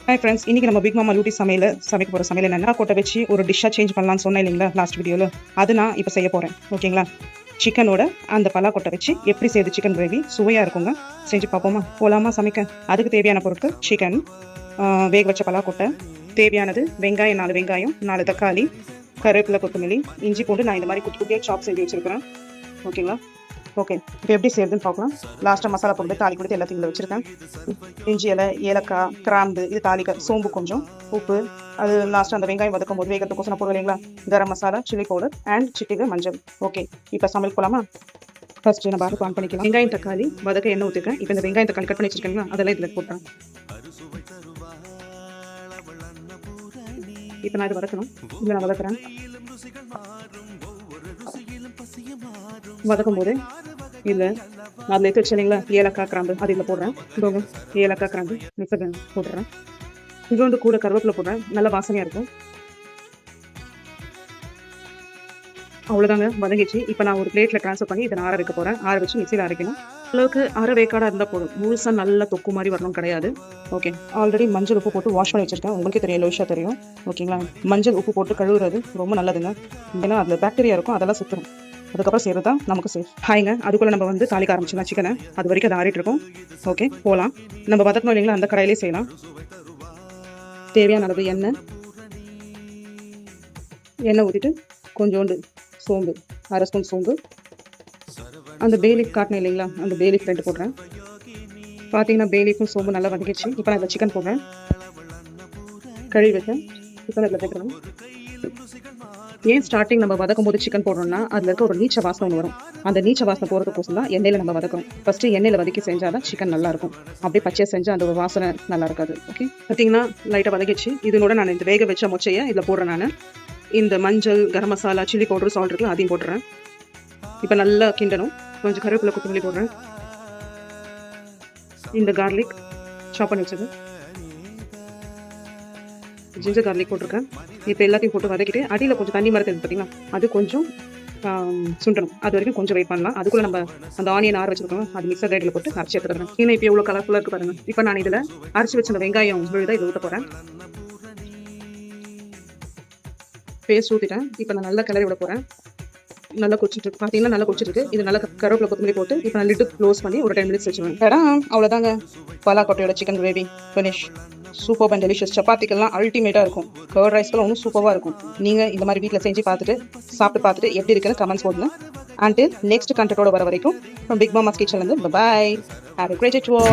Hi friends, இன்றைக்கி நம்ம big மாமா லூட்டி சமைக்க போகிற சமையல் என்னென்னா கொட்டை வச்சு ஒரு டிஷ்ஷாக சேஞ்ச் பண்ணலான்னு சொன்னேன் இல்லைங்களா லாஸ்ட் வீடியோவில். அது நான் இப்போ செய்ய போகிறேன். ஓகேங்களா? சிக்கனோட அந்த பலாக்கொட்டை வச்சு எப்படி செய்யுது சிக்கன் கிரேவி சுவையாக இருக்குங்க. செஞ்சு பார்ப்போமா? போகலாமா சமைக்க? அதுக்கு தேவையான பொருட்கள் சிக்கன், வேக வச்ச பலாக்கொட்டை, தேவையானது வெங்காயம் 4 வெங்காயம், 4 தக்காளி, கருவேப்பிலை, கொத்தமல்லி, இஞ்சி பூண்டு நான் இந்த மாதிரி குட்டி குட்டியாக சாப் செஞ்சு வச்சுருக்கிறேன். ஓகேங்களா? ஓகே, இப்போ எப்படி செய்யுதுன்னு பார்க்கலாம். லாஸ்ட்டாக மசாலா போட்டு தாலி கொடுத்து எல்லாத்தையும் இதில் வச்சுருக்கேன். இஞ்சி இலை, ஏலக்காய், கிராம்பு, இது தாலிக்க, சோம்பு கொஞ்சம், உப்பு, அது லாஸ்ட்டாக அந்த வெங்காயம் வதக்கும் போது வேகத்துக்கு நான் போடுவேன் இல்லைங்களா, garam masala, chilli powder and சிட்டிகை மஞ்சள். ஓகே, இப்போ சமையல் போகலாமா? ஃபர்ஸ்ட் நம்ம அடுப்பு ஆன் பண்ணிக்கலாம். வெங்காயம் தக்காளி வதக்க எண்ணெய் ஊற்றிருக்கேன். இப்போ இந்த வெங்காயம் தக்காளி கட் பண்ணி வச்சிருக்கீங்களா, அதெல்லாம் இதில் போட்டேன். இப்போ நான் இது வதக்கணும். இதில் நான் வதக்குறேன். வதக்கும் போது இதில் அதில் எடுத்து வச்சு இல்லைங்களா ஏலக்காய், கிராம்பு, அது இதில் போடுறேன். இதோங்க ஏலக்காய், கிராம்பு மிக்சர் போட்டுறேன். இது வந்து கூட கருவேப்பிலை போடுறேன், நல்ல வாசனையாக இருக்கும். அவ்வளோதாங்க, வதங்கிச்சு. இப்போ நான் ஒரு பிளேட்டில் ட்ரான்ஸ்ஃபர் பண்ணி இதை ஆற வைக்க போகிறேன். ஆற வச்சு மிக்சியில் அரைக்கணும். அளவுக்கு அரை வேக்காடாக இருந்தால் போதும், முழுசாக நல்லா தொக்கு மாதிரி வரணும் கிடையாது. ஓகே, ஆல்ரெடி மஞ்சள் உப்பு போட்டு வாஷ் பண்ணி வச்சுருக்கேன். உங்களுக்கே தெரியும், லோஷாக தெரியும். ஓகேங்களா? மஞ்சள் உப்பு போட்டு கழுவுறது ரொம்ப நல்லதுங்க. ஏன்னா அதில் பாக்டீரியா இருக்கும், அதெல்லாம் சுற்றணும். அதுக்கப்புறம் செய்கிறது தான் நமக்கு சேஃப். ஹாய்ங்க, அதுக்குள்ளே நம்ம வந்து தாளிக்க ஆரம்பிச்சிடலாம் சிக்கனை. அது வரைக்கும் அதை ஆறிட்டு இருக்கோம். ஓகே, போகலாம். நம்ம வதக்கணும் இல்லைங்களா, அந்த கடையிலே செய்யலாம். தேவையான அளவு எண்ணெய் ஊற்றிட்டு கொஞ்சோண்டு சோம்பு, 1/2 ஸ்பூன் சோம்பு, அந்த பேலீஃப் காட்டினேன் இல்லைங்களா, அந்த பேலீஃப் 2 போடுறேன். பார்த்தீங்கன்னா பேலீஃபும் சோம்பு நல்லா வதக்கிடுச்சு. இப்போ நான் இதில் சிக்கன் போடுறேன். கழுவி வச்சேன் சிக்கன் இதில் சேர்க்குறேன். ஏன் ஸ்டார்டிங் நம்ம வதக்கும் போது சிக்கன் போடுறோம்னா அதில் இருக்க ஒரு நீச்ச வாசனை ஒன்று வரும். அந்த நீச்ச வாசனை போகிறதுக்கோசம் தான் எண்ணெயில் நம்ம வதக்கணும். ஃபஸ்ட்டு எண்ணெயில் வதக்கி செஞ்சால் தான் சிக்கன் நல்லாயிருக்கும். அப்படியே பச்சையாக செஞ்சால் அந்த ஒரு வாசனை நல்லா இருக்காது. ஓகே, பார்த்தீங்கன்னா லைட்டாக வதக்கிடுச்சு. இதனோட நான் இந்த வேக வச்ச மொச்சையை இதில் போடுறேன். நான் இந்த மஞ்சள், garam masala, chilli powder, salt இருக்குல்ல, அதையும் போடுறேன். இப்போ நல்லா கிண்டணும். கொஞ்சம் கருவேப்பிலை, கொத்தமல்லி போடுறேன். இந்த கார்லிக் சாப் பண்ணி வச்சது, ஜிஞ்சர் கார்லிக் போட்டிருக்கேன். இப்போ எல்லாத்தையும் போட்டு வதக்கிட்டு அடியில் கொஞ்சம் தண்ணி மாதிரி இருக்குது பார்த்தீங்களா, அது கொஞ்சம் சுண்டணும். அது வரைக்கும் கொஞ்சம் வெயிட் பண்ணலாம். அதுக்குள்ளே நம்ம அந்த ஆனியன் ஆற வச்சுருக்கோம், அது மிக்சர் கிரைண்டரில் போட்டு அரைச்சி எடுத்துக்கிறேன். இன்னும் இப்போ எவ்வளோ கலர்ஃபுல்லாக இருக்குது பாருங்கள். இப்போ நான் இதில் அரைச்சி வச்ச அந்த வெங்காயம் விழுதாக இதை ஊற்ற போகிறேன். பேஸ்ட் ஊற்றிட்டேன். இப்போ நான் நல்லா கிளறி விட போகிறேன். நல்லா கொச்சிட்டு பார்த்தீங்கன்னா நல்லா கொச்சிருக்கு. இது நல்லா கருவேப்பிலை, கொத்தமல்லி போட்டு இப்போ நான் லிட்டு க்ளோஸ் பண்ணி ஒரு 10 மினிட்ஸ் வச்சுருவேன். அவ்வளோதாங்க, பலாக்கொட்டையோட chicken gravy finish. Super and delicious. சப்பாத்திக்கெல்லாம் அல்டிமேட்டாக இருக்கும். கர்ட் ரைஸ்க்கெல்லாம் ஒன்றும் சூப்பராக இருக்கும். நீங்கள் இந்த மாதிரி வீட்டில் செஞ்சு சாப்பிட்டு பார்த்துட்டு எப்படி இருக்குன்னு கமெண்ட்ஸ் போடுங்க. அண்டில் நெக்ஸ்ட் கண்டென்ட்டோட வர வரைக்கும் ஃப்ரம் பிக் மாமாஸ் கிச்சன்லேருந்து bye. Have a great day to all.